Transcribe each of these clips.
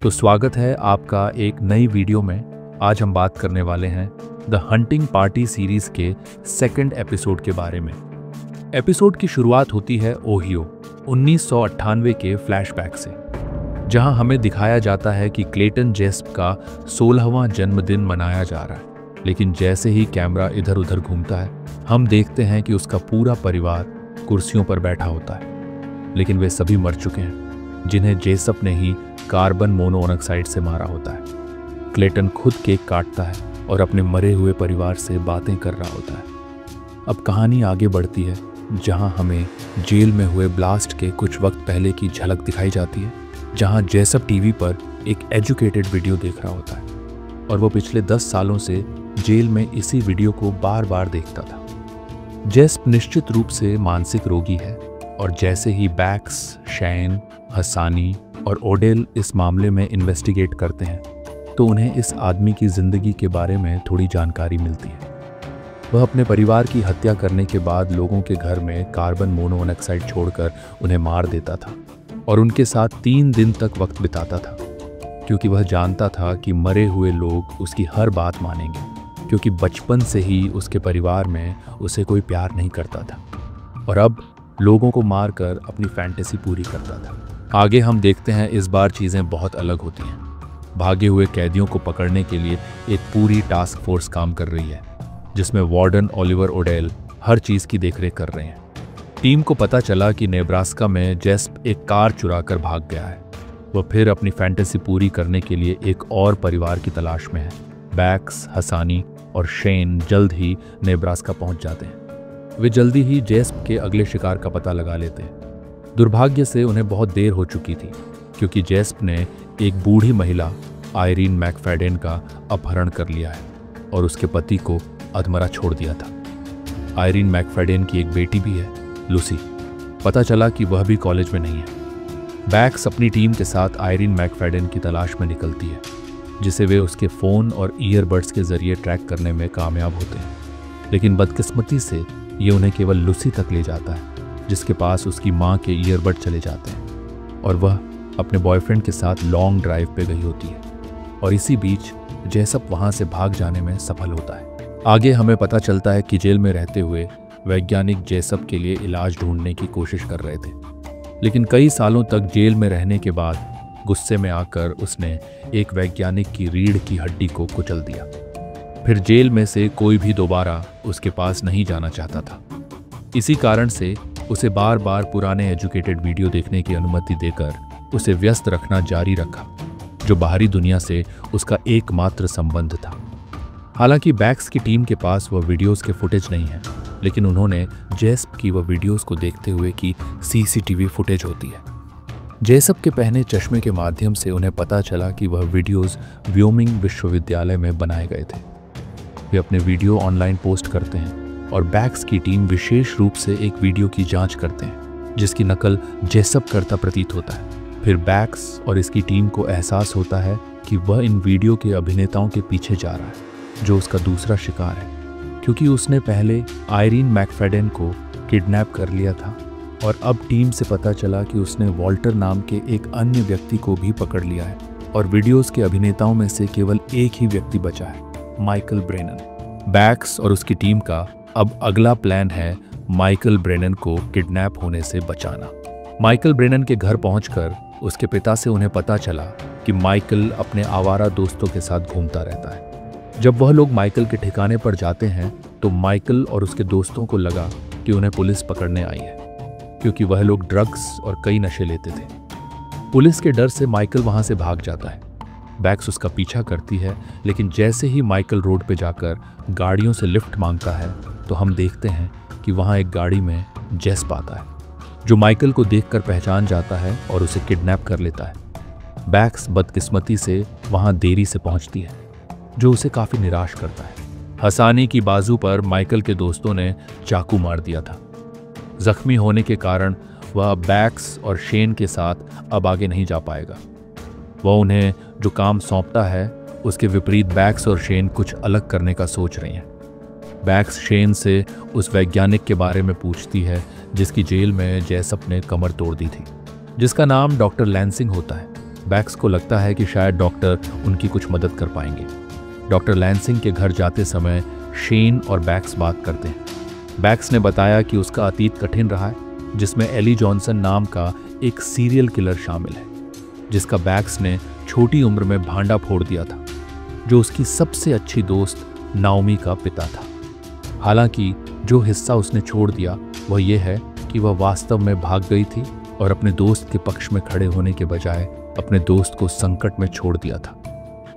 तो स्वागत है आपका एक नई वीडियो में। आज हम बात करने वाले हैं द हंटिंग पार्टी सीरीज के सेकंड एपिसोड के बारे में। एपिसोड की शुरुआत होती है ओहियो 1998 के फ्लैशबैक से, जहां हमें दिखाया जाता है कि क्लेटन जेस्प का 16वां जन्मदिन मनाया जा रहा है। लेकिन जैसे ही कैमरा इधर उधर घूमता है, हम देखते हैं कि उसका पूरा परिवार कुर्सियों पर बैठा होता है, लेकिन वे सभी मर चुके हैं, जिन्हें जेसप ने ही कार्बन मोनोऑक्साइड से मारा होता है। क्लेटन खुद केक काटता है और अपने मरे हुए परिवार से बातें कर रहा होता है। अब कहानी आगे बढ़ती है, जहां हमें जेल में हुए ब्लास्ट के कुछ वक्त पहले की झलक दिखाई जाती है, जहां जेसप टीवी पर एक एजुकेटेड वीडियो देख रहा होता है और वो पिछले 10 सालों से जेल में इसी वीडियो को बार बार देखता था। जेसप निश्चित रूप से मानसिक रोगी है और जैसे ही बैक्स, शैन, हसानी और ओडेल इस मामले में इन्वेस्टिगेट करते हैं तो उन्हें इस आदमी की जिंदगी के बारे में थोड़ी जानकारी मिलती है। वह अपने परिवार की हत्या करने के बाद लोगों के घर में कार्बन मोनोऑक्साइड छोड़कर उन्हें मार देता था और उनके साथ 3 दिन तक वक्त बिताता था, क्योंकि वह जानता था कि मरे हुए लोग उसकी हर बात मानेंगे, क्योंकि बचपन से ही उसके परिवार में उसे कोई प्यार नहीं करता था और अब लोगों को मारकर अपनी फैंटेसी पूरी करता था। आगे हम देखते हैं इस बार चीज़ें बहुत अलग होती हैं। भागे हुए कैदियों को पकड़ने के लिए एक पूरी टास्क फोर्स काम कर रही है, जिसमें वार्डन ओलिवर ओडेल हर चीज़ की देखरेख कर रहे हैं। टीम को पता चला कि नेब्रास्का में जेस्प एक कार चुराकर भाग गया है। वह फिर अपनी फैंटेसी पूरी करने के लिए एक और परिवार की तलाश में है। बैक्स, हसानी और शेन जल्द ही नेब्रास्का पहुंच जाते हैं। वे जल्दी ही जेस्प के अगले शिकार का पता लगा लेते हैं। दुर्भाग्य से उन्हें बहुत देर हो चुकी थी, क्योंकि जेस्प ने एक बूढ़ी महिला आयरीन मैकफैडेन का अपहरण कर लिया है और उसके पति को अधमरा छोड़ दिया था। आयरीन मैकफैडेन की एक बेटी भी है, लूसी। पता चला कि वह भी कॉलेज में नहीं है। बैक्स अपनी टीम के साथ आयरीन मैकफैडेन की तलाश में निकलती है, जिसे वे उसके फ़ोन और ईयरबड्स के जरिए ट्रैक करने में कामयाब होते हैं। लेकिन बदकिस्मती से ये उन्हें केवल लूसी तक ले जाता है, जिसके पास उसकी माँ के ईयरबड चले जाते हैं और वह अपने बॉयफ्रेंड के साथ लॉन्ग ड्राइव पे गई होती है। और इसी बीच जेसप वहाँ से भाग जाने में सफल होता है। आगे हमें पता चलता है कि जेल में रहते हुए वैज्ञानिक जेसप के लिए इलाज ढूंढने की कोशिश कर रहे थे, लेकिन कई सालों तक जेल में रहने के बाद गुस्से में आकर उसने एक वैज्ञानिक की रीढ़ की हड्डी को कुचल दिया। फिर जेल में से कोई भी दोबारा उसके पास नहीं जाना चाहता था। इसी कारण से उसे बार बार पुराने एजुकेटेड वीडियो देखने की अनुमति देकर उसे व्यस्त रखना जारी रखा, जो बाहरी दुनिया से उसका एकमात्र संबंध था। हालांकि बैक्स की टीम के पास वह वीडियोस के फुटेज नहीं है, लेकिन उन्होंने जेसप की वह वीडियोस को देखते हुए की सीसीटीवी फुटेज होती है। जेसप के पहने चश्मे के माध्यम से उन्हें पता चला कि वह वीडियोस व्योमिंग विश्वविद्यालय में बनाए गए थे। वे अपने वीडियो ऑनलाइन पोस्ट करते हैं और बैक्स की टीम विशेष रूप से एक वीडियो की जांच करते हैं, जिसकी नकल जेसप करता प्रतीत होता है। फिर बैक्स और इसकी टीम को एहसास होता है कि वह इन वीडियो के अभिनेताओं के पीछे जा रहा है, जो उसका दूसरा शिकार है, क्योंकि उसने पहले आयरीन मैकफैडेन को किडनैप कर लिया था और अब टीम से पता चला कि उसने वॉल्टर नाम के एक अन्य व्यक्ति को भी पकड़ लिया है और वीडियोस के अभिनेताओं में से केवल एक ही व्यक्ति बचा है, माइकल ब्रेनन। बैक्स और उसकी टीम का अब अगला प्लान है माइकल ब्रेनन को किडनैप होने से बचाना। माइकल ब्रेनन के घर पहुंचकर उसके पिता से उन्हें पता चला कि माइकल अपने आवारा दोस्तों के साथ घूमता रहता है। जब वह लोग माइकल के ठिकाने पर जाते हैं तो माइकल और उसके दोस्तों को लगा कि उन्हें पुलिस पकड़ने आई है, क्योंकि वह लोग ड्रग्स और कई नशे लेते थे। पुलिस के डर से माइकल वहां से भाग जाता है। बैक्स उसका पीछा करती है, लेकिन जैसे ही माइकल रोड पे जाकर गाड़ियों से लिफ्ट मांगता है तो हम देखते हैं कि वहाँ एक गाड़ी में जेस्प आता है, जो माइकल को देखकर पहचान जाता है और उसे किडनैप कर लेता है। बैक्स बदकिस्मती से वहाँ देरी से पहुँचती है, जो उसे काफ़ी निराश करता है। हसानी की बाजू पर माइकल के दोस्तों ने चाकू मार दिया था। जख्मी होने के कारण वह बैक्स और शेन के साथ अब आगे नहीं जा पाएगा। वह उन्हें जो काम सौंपता है उसके विपरीत बैक्स और शेन कुछ अलग करने का सोच रही हैं। बैक्स शेन से उस वैज्ञानिक के बारे में पूछती है जिसकी जेल में जेसप ने कमर तोड़ दी थी, जिसका नाम डॉक्टर लैंसिंग होता है। बैक्स को लगता है कि शायद डॉक्टर उनकी कुछ मदद कर पाएंगे। डॉक्टर लैंसिंग के घर जाते समय शेन और बैक्स बात करते हैं। बैक्स ने बताया कि उसका अतीत कठिन रहा है, जिसमें एली जॉनसन नाम का एक सीरियल किलर शामिल है, जिसका बैक्स ने छोटी उम्र में भांडा फोड़ दिया था, जो उसकी सबसे अच्छी दोस्त नाओमी का पिता था। हालांकि जो हिस्सा उसने छोड़ दिया वह यह है कि वह वास्तव में भाग गई थी और अपने दोस्त के पक्ष में खड़े होने के बजाय अपने दोस्त को संकट में छोड़ दिया था।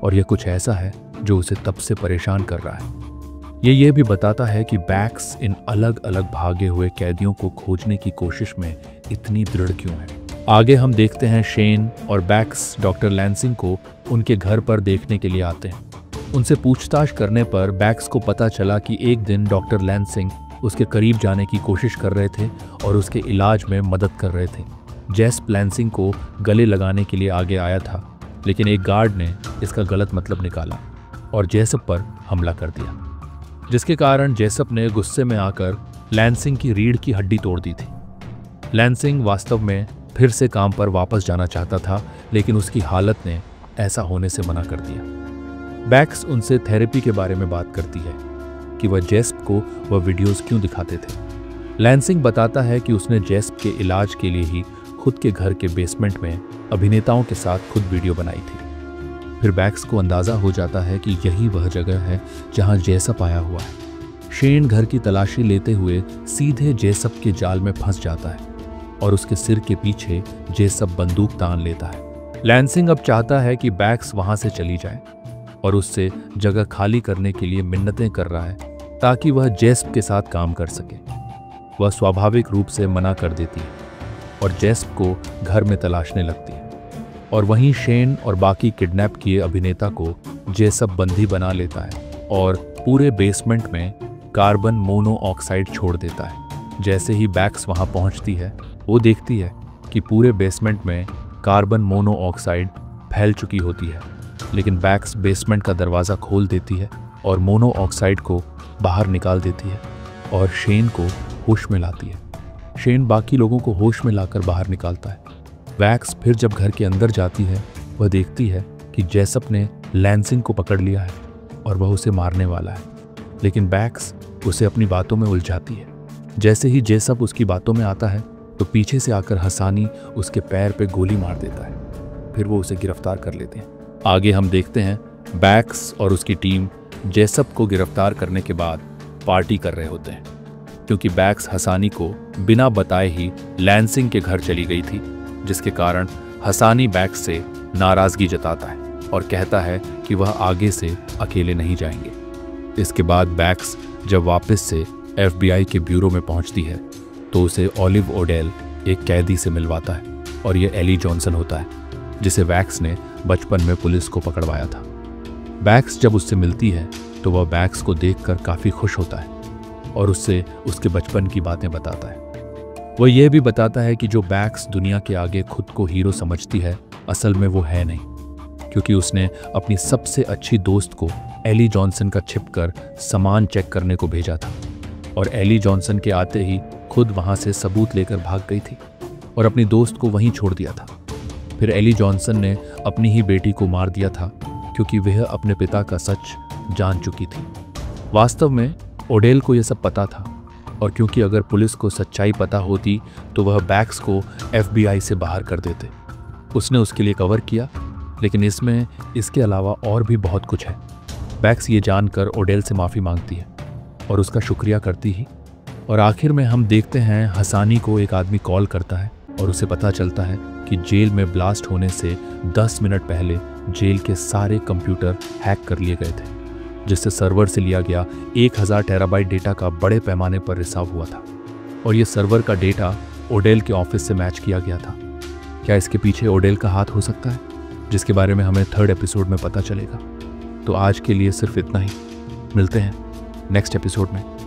और यह कुछ ऐसा है जो उसे तब से परेशान कर रहा है। यह भी बताता है कि बैक्स इन अलग अलग भागे हुए कैदियों को खोजने की कोशिश में इतनी दृढ़ क्यों है। आगे हम देखते हैं शेन और बैक्स डॉक्टर लैंसिंग को उनके घर पर देखने के लिए आते हैं। उनसे पूछताछ करने पर बैक्स को पता चला कि एक दिन डॉक्टर लैंसिंग उसके करीब जाने की कोशिश कर रहे थे और उसके इलाज में मदद कर रहे थे। जेस्प लैंसिंग को गले लगाने के लिए आगे आया था, लेकिन एक गार्ड ने इसका गलत मतलब निकाला और जेसप पर हमला कर दिया, जिसके कारण जेसप ने गुस्से में आकर लैंसिंग की रीढ़ की हड्डी तोड़ दी थी। लैंसिंग वास्तव में फिर से काम पर वापस जाना चाहता था, लेकिन उसकी हालत ने ऐसा होने से मना कर दिया। बैक्स उनसे थेरेपी के बारे में बात करती है कि वह जेस्प को वह वीडियोस क्यों दिखाते थे। लैंसिंग बताता है कि उसने जेस्प के इलाज के लिए ही खुद के घर के बेसमेंट में अभिनेताओं के साथ खुद वीडियो बनाई थी। फिर बैक्स को अंदाजा हो जाता है कि यही वह जगह है जहां जेसप आया हुआ है। शेन घर की तलाशी लेते हुए सीधे जेसप के जाल में फंस जाता है और उसके सिर के पीछे जेसप बंदूक तान लेता है। लैंसिंग अब चाहता है कि बैक्स वहां से चली जाए और उससे जगह खाली करने के लिए मिन्नतें कर रहा है ताकि वह जेस्प के साथ काम कर सके। वह स्वाभाविक रूप से मना कर देती है और जेस्प को घर में तलाशने लगती है। और वहीं शेन और बाकी किडनैप किए अभिनेता को जेसप बंदी बना लेता है और पूरे बेसमेंट में कार्बन मोनोऑक्साइड छोड़ देता है। जैसे ही बैक्स वहां पहुंचती है, वो देखती है कि पूरे बेसमेंट में कार्बन मोनोऑक्साइड फैल चुकी होती है, लेकिन बैक्स बेसमेंट का दरवाज़ा खोल देती है और मोनोऑक्साइड को बाहर निकाल देती है और शेन को होश में लाती है। शेन बाकी लोगों को होश में लाकर बाहर निकालता है। बैक्स फिर जब घर के अंदर जाती है, वह देखती है कि जेसप ने लैंसिंग को पकड़ लिया है और वह उसे मारने वाला है, लेकिन बैक्स उसे अपनी बातों में उलझाती है। जैसे ही जेसप उसकी बातों में आता है तो पीछे से आकर हसानी उसके पैर पे गोली मार देता है। फिर वो उसे गिरफ्तार कर लेते हैं। आगे हम देखते हैं बैक्स और उसकी टीम जेसप को गिरफ्तार करने के बाद पार्टी कर रहे होते हैं, क्योंकि बैक्स हसानी को बिना बताए ही लैंसिंग के घर चली गई थी, जिसके कारण हसानी बैक्स से नाराजगी जताता है और कहता है कि वह आगे से अकेले नहीं जाएंगे। इसके बाद बैक्स जब वापस से FBI के ब्यूरो में पहुंचती है तो उसे ओलिव ओडेल एक कैदी से मिलवाता है और यह एली जॉनसन होता है, जिसे बैक्स ने बचपन में पुलिस को पकड़वाया था। बैक्स जब उससे मिलती है तो वह बैक्स को देखकर काफ़ी खुश होता है और उससे उसके बचपन की बातें बताता है। वह यह भी बताता है कि जो बैक्स दुनिया के आगे खुद को हीरो समझती है, असल में वो है नहीं, क्योंकि उसने अपनी सबसे अच्छी दोस्त को एली जॉनसन का छिपकर सामान चेक करने को भेजा था और एली जॉनसन के आते ही खुद वहां से सबूत लेकर भाग गई थी और अपनी दोस्त को वहीं छोड़ दिया था। फिर एली जॉनसन ने अपनी ही बेटी को मार दिया था क्योंकि वह अपने पिता का सच जान चुकी थी। वास्तव में ओडेल को यह सब पता था और क्योंकि अगर पुलिस को सच्चाई पता होती तो वह बैक्स को FBI से बाहर कर देते। उसने उसके लिए कवर किया, लेकिन इसमें इसके अलावा और भी बहुत कुछ है। बैक्स ये जानकर ओडेल से माफ़ी मांगती है और उसका शुक्रिया करती ही। और आखिर में हम देखते हैं हसानी को एक आदमी कॉल करता है और उसे पता चलता है कि जेल में ब्लास्ट होने से 10 मिनट पहले जेल के सारे कंप्यूटर हैक कर लिए गए थे, जिससे सर्वर से लिया गया 1000 टेराबाइट डेटा का बड़े पैमाने पर रिसाव हुआ था और ये सर्वर का डेटा ओडेल के ऑफिस से मैच किया गया था। क्या इसके पीछे ओडेल का हाथ हो सकता है, जिसके बारे में हमें 3rd एपिसोड में पता चलेगा। तो आज के लिए सिर्फ इतना ही। मिलते हैं नेक्स्ट एपिसोड में।